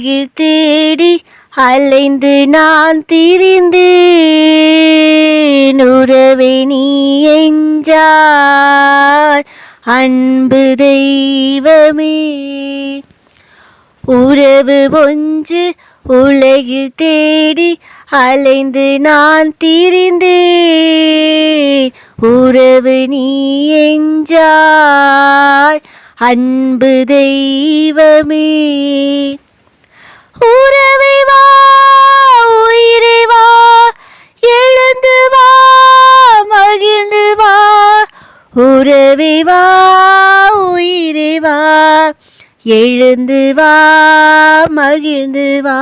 உலகில் தேடி அலைந்து நான் திரிந்தேன். உறவே நீ என்றால் அன்பு தெய்வமே. உறவு ஒன்று உலகில் தேடி அலைந்து நான் திரிந்தேன். உறவு நீ என்றால் அன்பு தெய்வமே. உறவே வா உயிரே வா, எழுந்து வா மகிழ்ந்து வா. உறவே வா உயிரே வா, எழுந்து வா மகிழ்ந்து வா.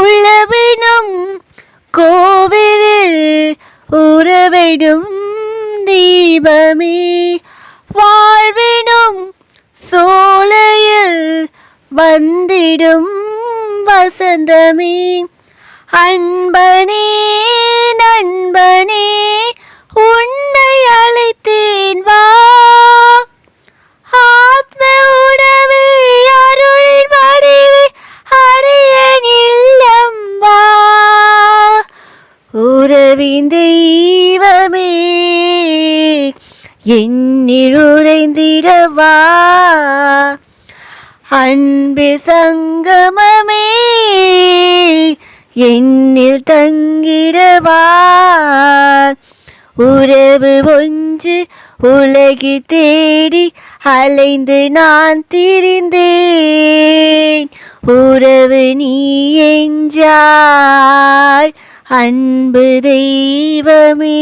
உள்ளவினும் கோவிலில் உறவிடும் தீபமே. வாழ்வினும் சோலையில் வந்திடும் வசந்தமே. அன்பனே நண்பனே உன்னை அழைத்தேன் வா. ஆத்ம உணவே அருளின் வடிவே அடியேன் இல்லம் வா. உறவின் தெய்வமே என்னில் உறைந்திடவா. அன்பு சங்கமமே என்னில் தங்கிடவா. உறவு ஒன்று உலகில் தேடி அலைந்து நான் திரிந்தேன். உறவு நீ என்றால் அன்பு தெய்வமே.